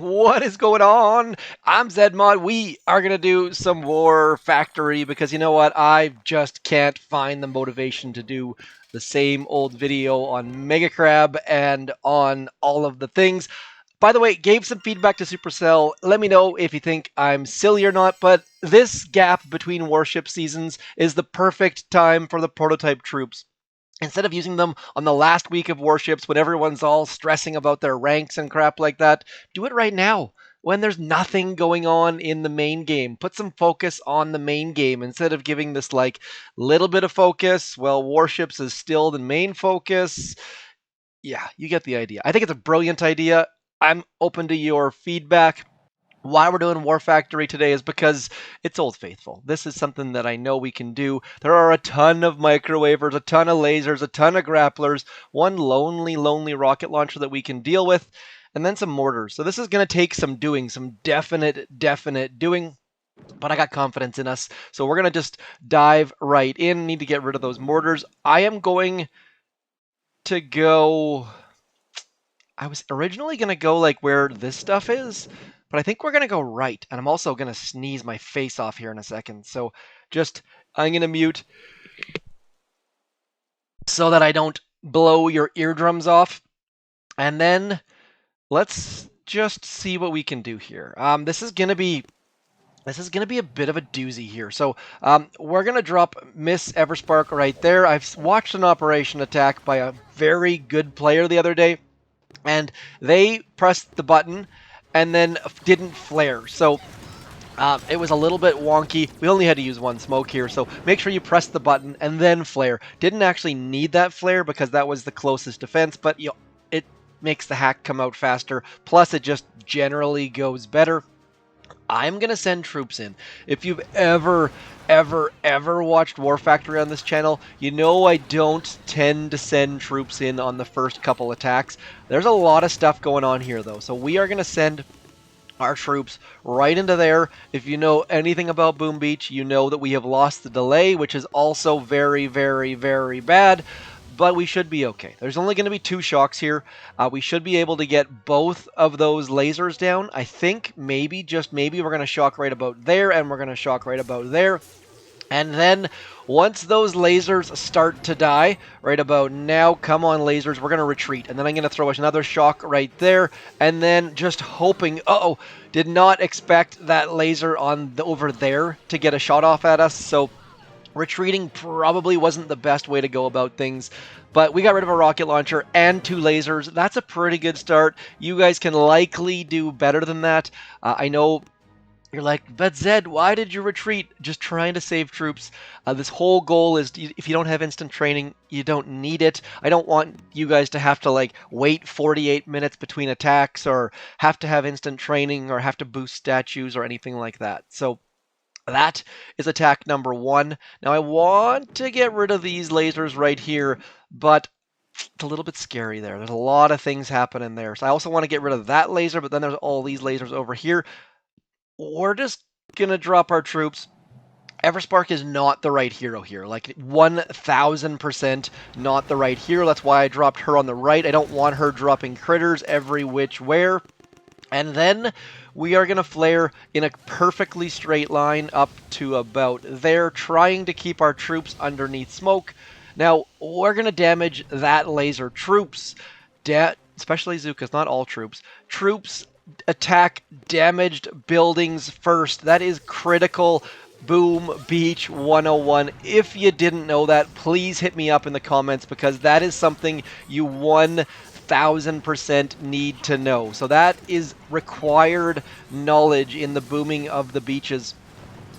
What is going on? I'm zmoT. We are going to do some War Factory because you know what? I just can't find the motivation to do the same old video on Mega Crab and on all of the things. By the way, gave some feedback to Supercell. Let me know if you think I'm silly or not, but this gap between warship seasons is the perfect time for the prototype troops. Instead of using them on the last week of warships when everyone's all stressing about their ranks and crap like that, do it right now when there's nothing going on in the main game. Put some focus on the main game instead of giving this like little bit of focus. Well, warships is still the main focus. Yeah, you get the idea. I think it's a brilliant idea. I'm open to your feedback. Why we're doing War Factory today is because it's Old Faithful. This is something that I know we can do. There are a ton of microwavers, a ton of lasers, a ton of grapplers, one lonely rocket launcher that we can deal with, and then some mortars. So this is going to take some doing, some definite doing. But I got confidence in us. So we're going to just dive right in. Need to get rid of those mortars. I am going to go... I was originally going to go like where this stuff is, but I think we're going to go right. And I'm also going to sneeze my face off here in a second. So I'm going to mute so that I don't blow your eardrums off. And then let's just see what we can do here. This is going to be a bit of a doozy here. So we're going to drop Miss Everspark right there. I've watched an operation attack by a very good player the other day, and they pressed the button and then didn't flare. So it was a little bit wonky. We only had to use one smoke here, so make sure you press the button and then flare. Didn't actually need that flare because that was the closest defense, but it makes the hack come out faster. Plus, it just generally goes better. I'm going to send troops in. If you've ever watched War Factory on this channel, you know I don't tend to send troops in on the first couple attacks. There's a lot of stuff going on here, though. So we are going to send our troops right into there. If you know anything about Boom Beach, you know that we have lost the delay, which is also very bad. But we should be okay. There's only going to be 2 shocks here. We should be able to get both of those lasers down. I think maybe, just maybe, we're going to shock right about there, and we're going to shock right about there. And then once those lasers start to die, right about now, come on lasers, we're going to retreat. And then I'm going to throw another shock right there, and then just hoping, did not expect that laser on over there to get a shot off at us, so retreating probably wasn't the best way to go about things, but we got rid of a rocket launcher and 2 lasers. That's a pretty good start. You guys can likely do better than that. I know you're like, but Zed, why did you retreat? Just trying to save troops. This whole goal is, if you don't have instant training, you don't need it. I don't want you guys to have to like wait 48 minutes between attacks, or have to have instant training, or have to boost statues or anything like that. So that is attack number 1. Now I want to get rid of these lasers right here, but it's a little bit scary there. There's a lot of things happening there. So I also want to get rid of that laser, but then there's all these lasers over here. We're just going to drop our troops. Everspark is not the right hero here. Like 1000% not the right hero. That's why I dropped her on the right. I don't want her dropping critters every which where. And then we are going to flare in a perfectly straight line up to about there, trying to keep our troops underneath smoke. Now, we're going to damage that laser. Troops, especially zookas, not all troops. Troops attack damaged buildings first. That is critical. Boom Beach 101. If you didn't know that, please hit me up in the comments, because that is something you 1000% need to know. So that is required knowledge in the booming of the beaches.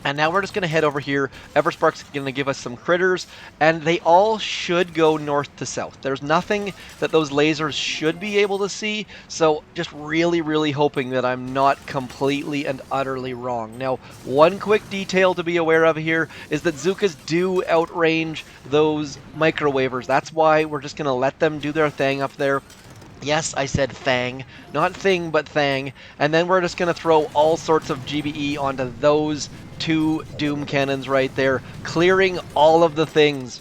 And now we're just going to head over here. Everspark's going to give us some critters, and they all should go north to south. There's nothing that those lasers should be able to see, so just really hoping that I'm not completely and utterly wrong. Now, one quick detail to be aware of here is that zookas do outrange those microwavers. That's why we're just going to let them do their thing up there. Yes, I said thang, not thing, but thang. And then we're just going to throw all sorts of GBE onto those 2 doom cannons right there, clearing all of the things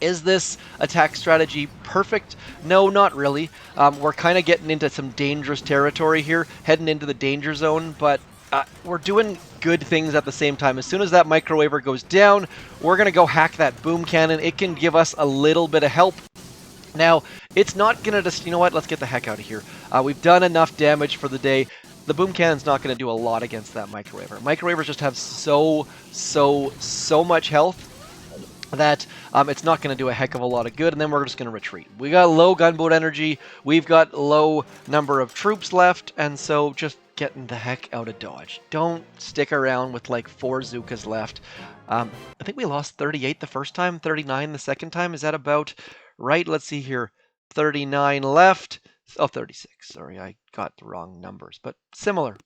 Is this attack strategy perfect? No, not really. We're kind of getting into some dangerous territory here, heading into the danger zone, but we're doing good things at the same time. As soon as that microwaver goes down, we're going to go hack that boom cannon. It can give us a little bit of help. Now, it's not going to just, you know what, let's get the heck out of here. We've done enough damage for the day. The boom cannon's not going to do a lot against that microwaver. Microwavers just have so much health that it's not going to do a heck of a lot of good, and then we're just going to retreat. We got low gunboat energy, we've got low number of troops left, and so just getting the heck out of Dodge. Don't stick around with like 4 zookas left. I think we lost 38 the first time, 39 the second time. Is that about right? Let's see here. 39 left. Oh, 36. Sorry, I got the wrong numbers, but similar.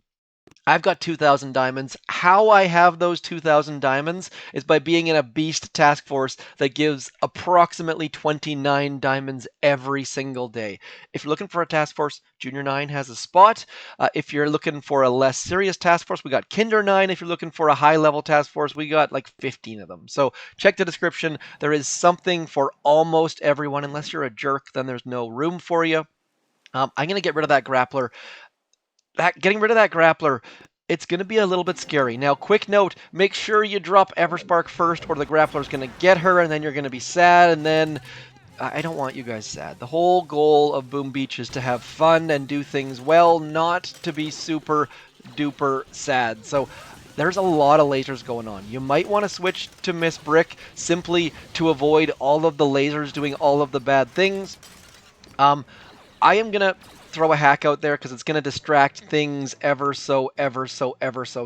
I've got 2,000 diamonds. How I have those 2,000 diamonds is by being in a beast task force that gives approximately 29 diamonds every single day. If you're looking for a task force, Junior 9 has a spot. If you're looking for a less serious task force, we got Kinder 9. If you're looking for a high-level task force, we got like 15 of them. So check the description. There is something for almost everyone. Unless you're a jerk, then there's no room for you. I'm going to get rid of that grappler. Getting rid of that grappler, it's going to be a little bit scary. Now, quick note, make sure you drop Everspark first or the grappler's going to get her and then you're going to be sad, and then I don't want you guys sad. The whole goal of Boom Beach is to have fun and do things well, not to be super duper sad. So there's a lot of lasers going on. You might want to switch to Miss Brick simply to avoid all of the lasers doing all of the bad things. I am going to throw a hack out there because it's going to distract things ever so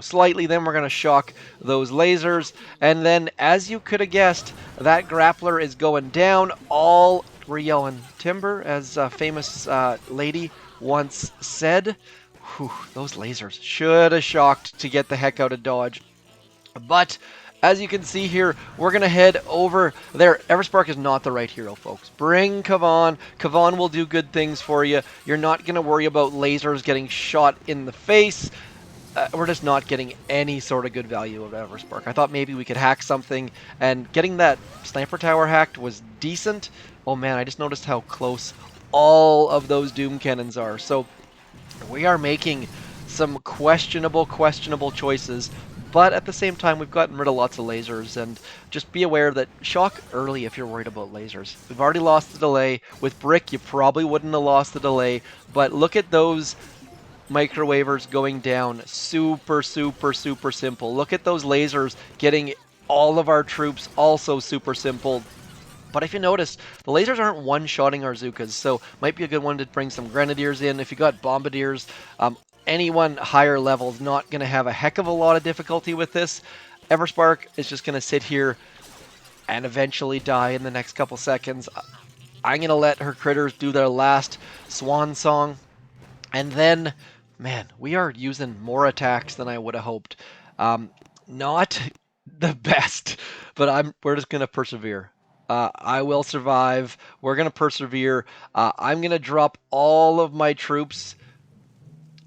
slightly. Then we're going to shock those lasers. And then, as you could have guessed, that grappler is going down. All, we're yelling timber, as a famous lady once said. Whew, those lasers should have shocked to get the heck out of Dodge. But as you can see here, we're going to head over there. Everspark is not the right hero, folks. Bring Kavan. Kavan will do good things for you. You're not going to worry about lasers getting shot in the face. We're just not getting any sort of good value of Everspark. I thought maybe we could hack something, and getting that sniper tower hacked was decent. Oh man, I just noticed how close all of those doom cannons are. So we are making some questionable choices. But at the same time, we've gotten rid of lots of lasers, and just be aware that shock early if you're worried about lasers. We've already lost the delay. With Brick, you probably wouldn't have lost the delay, but look at those microwavers going down. Super simple. Look at those lasers getting all of our troops, also super simple. But if you notice, the lasers aren't one-shotting our zookas, so might be a good one to bring some grenadiers in. If you got bombardiers, anyone higher level is not going to have a heck of a lot of difficulty with this. Everspark is just going to sit here and eventually die in the next couple seconds. I'm going to let her critters do their last swan song. And then, man, we are using more attacks than I would have hoped. Not the best, but we're just going to persevere. I will survive. We're going to persevere. I'm going to drop all of my troops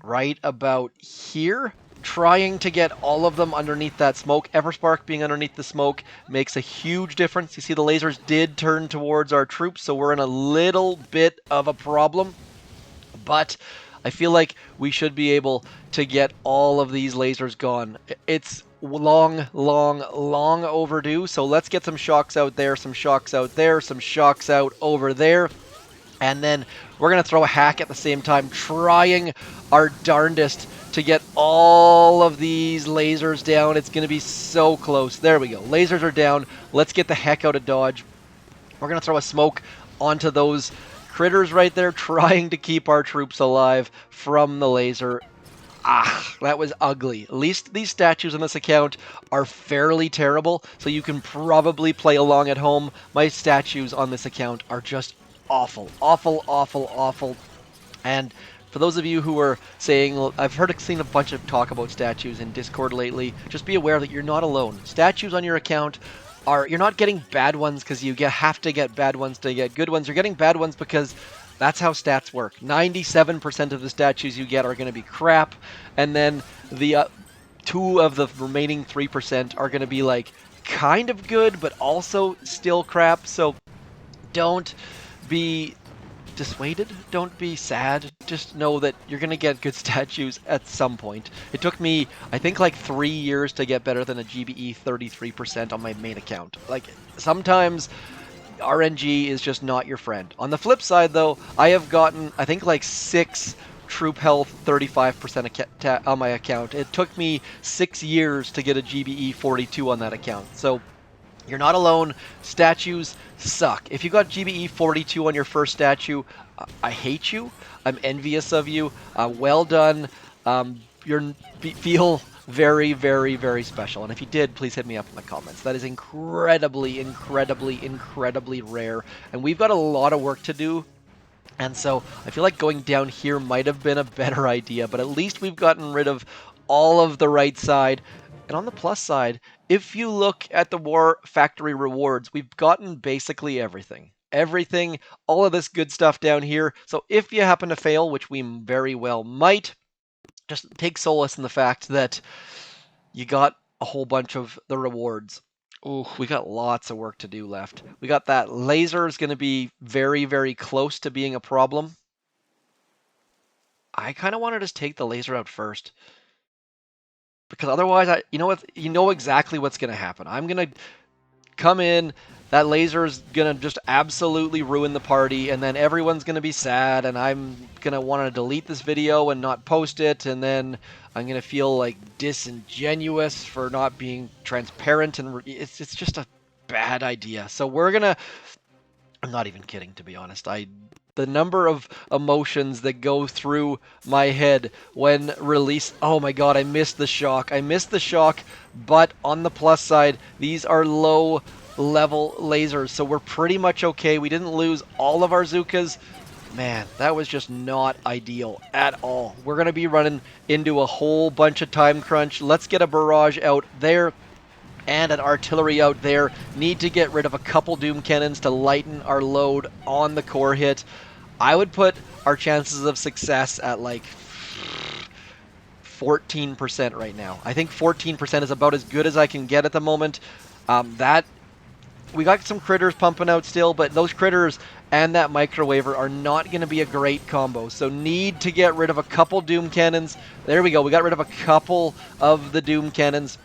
right about here, trying to get all of them underneath that smoke. Everspark being underneath the smoke makes a huge difference. You see the lasers did turn towards our troops, so we're in a little bit of a problem. But I feel like we should be able to get all of these lasers gone. It's long overdue, so let's get some shocks out there, some shocks out there, some shocks out over there. And then we're going to throw a hack at the same time, trying our darndest to get all of these lasers down. It's going to be so close. There we go. Lasers are down. Let's get the heck out of Dodge. We're going to throw a smoke onto those critters right there, trying to keep our troops alive from the laser. That was ugly. At least these statues in this account are fairly terrible, so you can probably play along at home. My statues on this account are just awful. And for those of you who are saying, I've seen a bunch of talk about statues in Discord lately, just be aware that you're not alone. Statues on your account you're not getting bad ones because you have to get bad ones to get good ones. You're getting bad ones because that's how stats work. 97% of the statues you get are going to be crap, and then the 2 of the remaining 3% are going to be like kind of good, but also still crap. So Don't be dissuaded, don't be sad, just know that you're gonna get good statues at some point. It took me, I think, like 3 years to get better than a GBE 33% on my main account. Like, sometimes RNG is just not your friend. On the flip side, though, I have gotten, I think, like 6 troop health 35% on my account. It took me 6 years to get a GBE 42 on that account. So you're not alone. Statues suck. If you got GBE 42 on your first statue, I hate you. I'm envious of you. Well done. Feel very, very, very special. And if you did, please hit me up in the comments. That is incredibly, incredibly, incredibly rare. And we've got a lot of work to do. And so I feel like going down here might have been a better idea. But at least we've gotten rid of all of the right side. And on the plus side, if you look at the War Factory rewards, we've gotten basically everything. Everything, all of this good stuff down here. So if you happen to fail, which we very well might, just take solace in the fact that you got a whole bunch of the rewards. Ooh, we got lots of work to do left. We got that laser is going to be very, very close to being a problem. I kind of want to just take the laser out first. Because otherwise, you know what? You know exactly what's going to happen. I'm going to come in, that laser is going to just absolutely ruin the party, and then everyone's going to be sad, and I'm going to want to delete this video and not post it, and then I'm going to feel like disingenuous for not being transparent, and it's just a bad idea. So we're going to... I'm not even kidding, to be honest. The number of emotions that go through my head when released. Oh my god, I missed the shock. I missed the shock, but on the plus side, these are low level lasers, so we're pretty much okay. We didn't lose all of our zookas. Man, that was just not ideal at all. We're going to be running into a whole bunch of time crunch. Let's get a barrage out there and an artillery out there. Need to get rid of a couple doom cannons to lighten our load on the core hit. I would put our chances of success at like 14% right now. I think 14% is about as good as I can get at the moment. We got some critters pumping out still, but those critters and that microwaver are not going to be a great combo. So need to get rid of a couple doom cannons. There we go. We got rid of a couple of the doom cannons.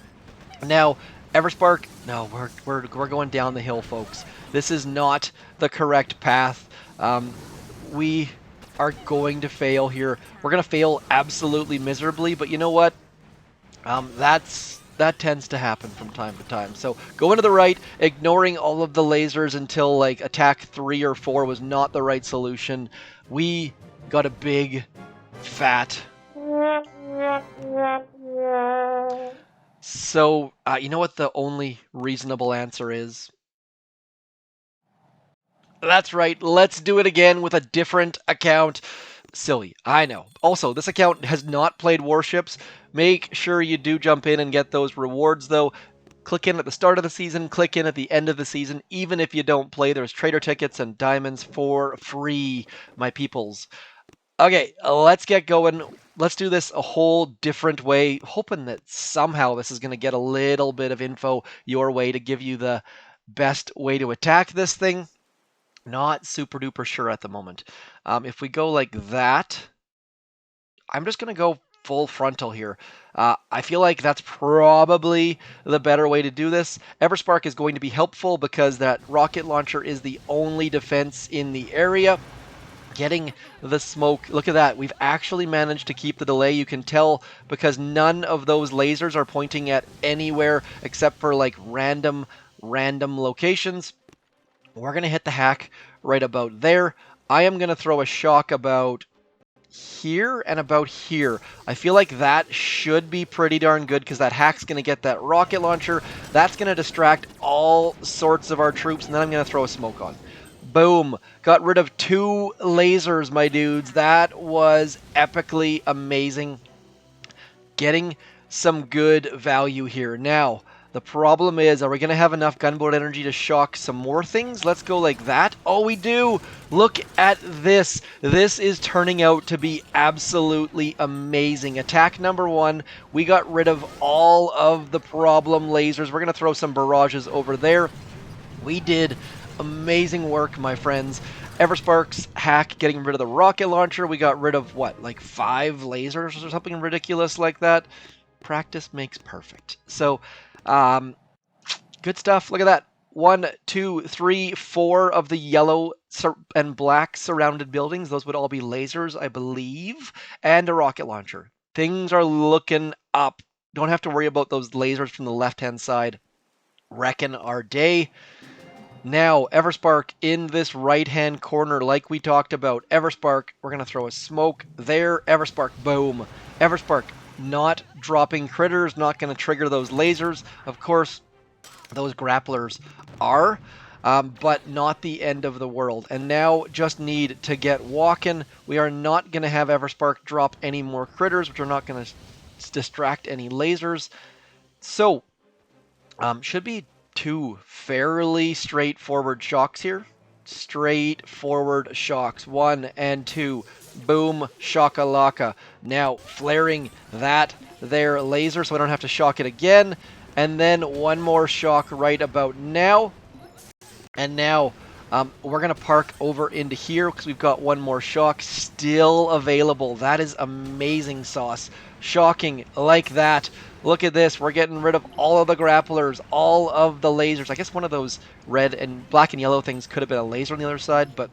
Now, Everspark, no, we're going down the hill, folks. This is not the correct path. We are going to fail here. We're going to fail absolutely miserably, but you know what? That tends to happen from time to time. So going to the right, ignoring all of the lasers until like attack 3 or 4 was not the right solution. We got a big, fat... So, you know what the only reasonable answer is? That's right, let's do it again with a different account. Silly, I know. Also, this account has not played Warships. Make sure you do jump in and get those rewards, though. Click in at the start of the season, click in at the end of the season. Even if you don't play, there's trader tickets and diamonds for free, my peoples. Okay, let's get going. Let's do this a whole different way, hoping that somehow this is going to get a little bit of info your way to give you the best way to attack this thing. Not super duper sure at the moment. If we go like that, I'm just going to go full frontal here. I feel like that's probably the better way to do this. Everspark is going to be helpful because that rocket launcher is the only defense in the area. Getting the smoke, look at that. We've actually managed to keep the delay. You can tell because none of those lasers are pointing at anywhere except for like random locations. We're going to hit the hack right about there. I am going to throw a shock about here and about here. I feel like that should be pretty darn good because that hack's going to get that rocket launcher. That's going to distract all sorts of our troops, and then I'm going to throw a smoke on. Boom. Got rid of 2 lasers, my dudes. That was epically amazing. Getting some good value here. Now, the problem is, are we going to have enough gunboat energy to shock some more things? Let's go like that. Oh, we do. Look at this. This is turning out to be absolutely amazing. Attack number 1. We got rid of all of the problem lasers. We're going to throw some barrages over there. We did Amazing work, my friends. Everspark's hack getting rid of the rocket launcher. We got rid of, what, like 5 lasers or something ridiculous like that? Practice makes perfect. So, good stuff. Look at that. 1, 2, 3, 4 of the yellow and black surrounded buildings. Those would all be lasers, I believe, and a rocket launcher. Things are looking up. Don't have to worry about those lasers from the left-hand side wrecking our day. Now, Everspark in this right-hand corner, like we talked about. Everspark, we're going to throw a smoke there. Everspark, boom. Everspark not dropping critters, not going to trigger those lasers. Of course, those grapplers are, but not the end of the world. And now just need to get walking. We are not going to have Everspark drop any more critters, which are not going to distract any lasers. So, should be 2 fairly straightforward shocks here. Straightforward shocks. 1 and 2. Boom, shakalaka. Now, flaring that there laser so I don't have to shock it again. And then 1 more shock right about now. And now, we're going to park over into here because we've got 1 more shock still available. That is amazing sauce. Shocking like that. Look at this. We're getting rid of all of the grapplers, all of the lasers. I guess one of those red and black and yellow things could have been a laser on the other side, but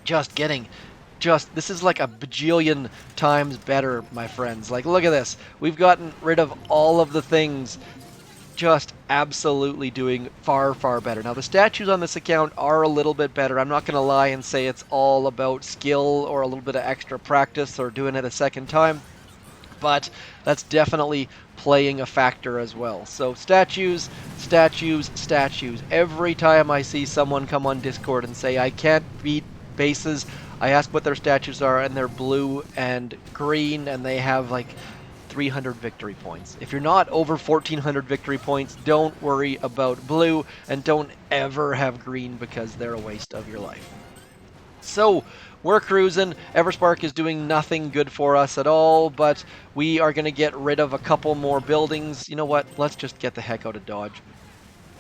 this is like a bajillion times better, my friends. Like, look at this. We've gotten rid of all of the things. Just absolutely doing far, far better. Now, the statues on this account are a little bit better. I'm not going to lie and say it's all about skill or a little bit of extra practice or doing it a second time, but that's definitely playing a factor as well. So statues, statues, statues. Every time I see someone come on Discord and say, I can't beat bases, I ask what their statues are, and they're blue and green, and they have like 300 victory points. If you're not over 1,400 victory points, don't worry about blue, and don't ever have green because they're a waste of your life. So, we're cruising. Everspark is doing nothing good for us at all, but we are going to get rid of a couple more buildings. You know what? Let's just get the heck out of Dodge.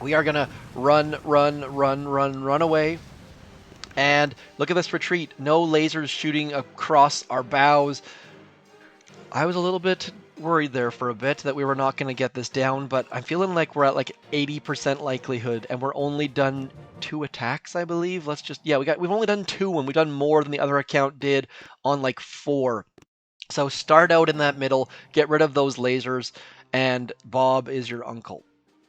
We are going to run away. And look at this retreat. No lasers shooting across our bows. I was a little bit worried there for a bit that we were not going to get this down, but I'm feeling like we're at like 80% likelihood, and we're only done 2 attacks, I believe. We've only done 2, and we've done more than the other account did on like 4. So start out in that middle, get rid of those lasers, and Bob is your uncle.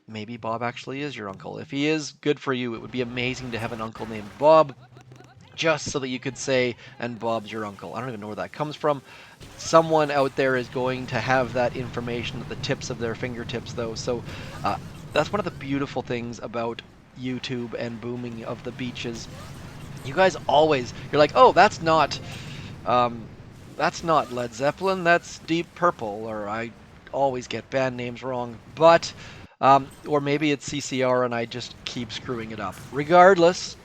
Maybe Bob actually is your uncle. If he is, good for you. It would be amazing to have an uncle named Bob, just so that you could say, and Bob's your uncle. I don't even know where that comes from. Someone out there is going to have that information at the tips of their fingertips, though. So that's one of the beautiful things about YouTube and booming of the beaches. You guys always, you're like, oh, that's not Led Zeppelin, that's Deep Purple, or I always get band names wrong, but, or maybe it's CCR and I just keep screwing it up. Regardless,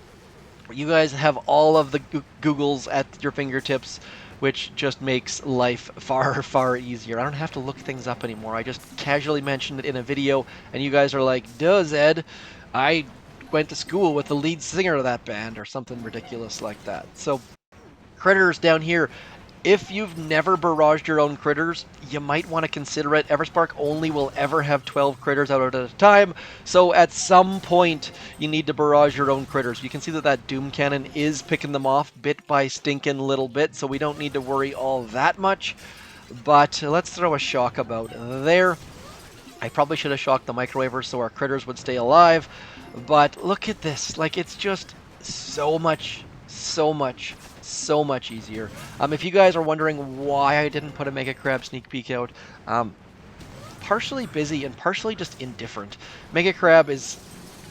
you guys have all of the Googles at your fingertips, which just makes life far, far easier. I don't have to look things up anymore. I just casually mentioned it in a video, and you guys are like, duh, Zed, I went to school with the lead singer of that band, or something ridiculous like that. So, critters down here. If you've never barraged your own critters, you might want to consider it. Everspark only will ever have 12 critters out at a time, so at some point you need to barrage your own critters. You can see that that Doom Cannon is picking them off bit by stinking little bit, so we don't need to worry all that much. But let's throw a shock about there. I probably should have shocked the microwaver so our critters would stay alive, but look at this. Like, it's just so much easier. If you guys are wondering why I didn't put a Mega Crab sneak peek out, partially busy and partially just indifferent. Mega Crab is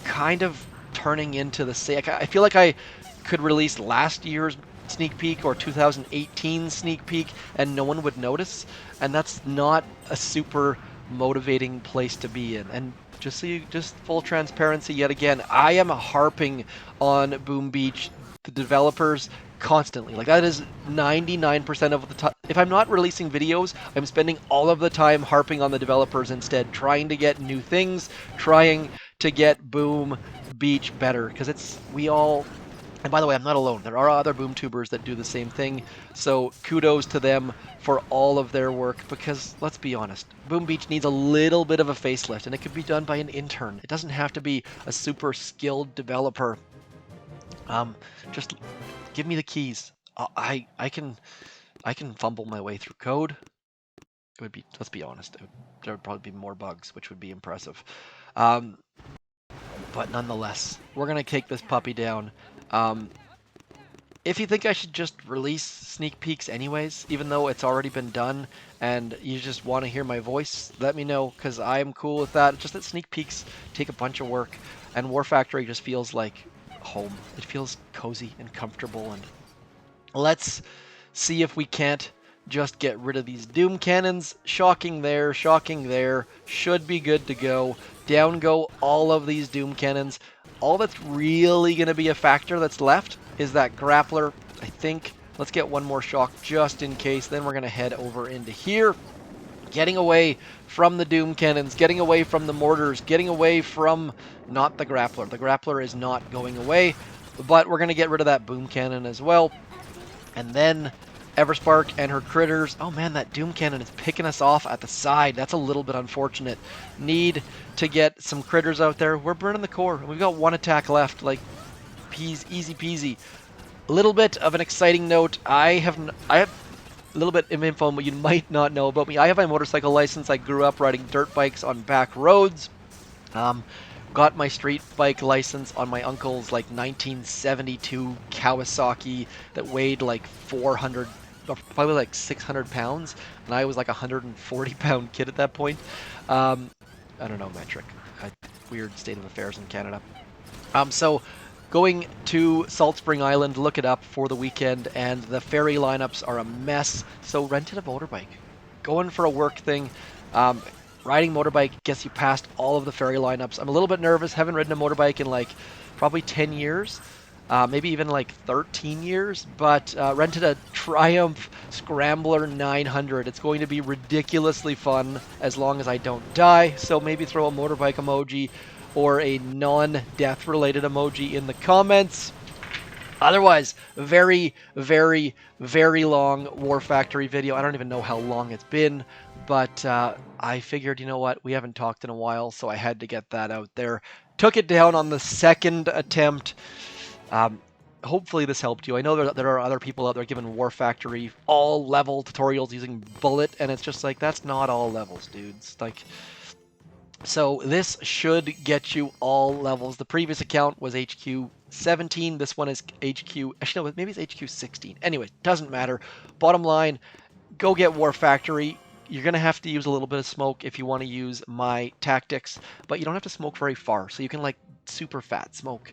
kind of turning into the same. I feel like I could release last year's sneak peek or 2018 sneak peek and no one would notice, and that's not a super motivating place to be in. And just full transparency yet again, I am harping on Boom Beach, the developers, constantly. Like, that is 99% of the time. If I'm not releasing videos, I'm spending all of the time harping on the developers instead, trying to get new things, trying to get Boom Beach better, because we all. And by the way, I'm not alone. There are other boom tubers that do the same thing. So kudos to them for all of their work, because let's be honest, Boom Beach needs a little bit of a facelift, and it could be done by an intern. It doesn't have to be a super skilled developer. Just give me the keys. I can fumble my way through code. It would be, let's be honest, there would probably be more bugs, which would be impressive. But nonetheless, we're going to take this puppy down. If you think I should just release sneak peeks anyways, even though it's already been done, and you just want to hear my voice, let me know, because I am cool with that. Just that sneak peeks take a bunch of work, and War Factory just feels like home. It feels cozy and comfortable, and let's see if we can't just get rid of these Doom Cannons. Shocking there, shocking there. Should be good to go. Down go all of these Doom Cannons. All that's really going to be a factor that's left is that grappler, I think. Let's get one more shock just in case. Then we're going to head over into here. Getting away from the Doom Cannons, getting away from the mortars, getting away from not the grappler. The grappler is not going away, but we're going to get rid of that Boom Cannon as well. And then Everspark and her critters. Oh man, that Doom Cannon is picking us off at the side. That's a little bit unfortunate. Need to get some critters out there. We're burning the core. We've got one attack left. Like, easy peasy. A little bit of an exciting note. I have a little bit of info you might not know about me. I have my motorcycle license. I grew up riding dirt bikes on back roads. Got my street bike license on my uncle's like 1972 Kawasaki that weighed like 400, probably like 600 pounds, and I was like a 140-pound kid at that point. I don't know metric. Weird state of affairs in Canada. So going to Salt Spring Island, look it up for the weekend, and the ferry lineups are a mess. So rented a motorbike, going for a work thing. Riding motorbike gets you past all of the ferry lineups. I'm a little bit nervous. Haven't ridden a motorbike in like probably 10 years, maybe even like 13 years, but rented a Triumph Scrambler 900. It's going to be ridiculously fun as long as I don't die. So maybe throw a motorbike emoji or a non-death related emoji in the comments. Otherwise, very, very, very long War Factory video. I don't even know how long it's been, but I figured, you know what, we haven't talked in a while, so I had to get that out there. Took it down on the second attempt. Hopefully this helped you. I know there are other people out there giving War Factory all level tutorials using Bullet, and it's just like, that's not all levels, dudes. Like, so this should get you all levels. The previous account was HQ17. This one is HQ... Actually, no, maybe it's HQ16. Anyway, doesn't matter. Bottom line, go get War Factory. You're going to have to use a little bit of smoke if you want to use my tactics, but you don't have to smoke very far, so you can, like, super fat smoke.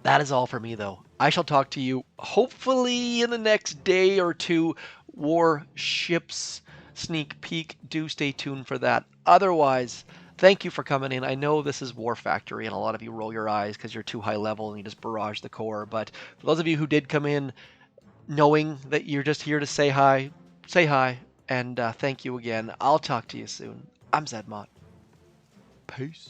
That is all for me, though. I shall talk to you hopefully in the next day or two. Warships sneak peek. Do stay tuned for that. Otherwise, thank you for coming in. I know this is War Factory, and a lot of you roll your eyes because you're too high level and you just barrage the core. But for those of you who did come in knowing that you're just here to say hi, and thank you again. I'll talk to you soon. I'm zmoT. Peace.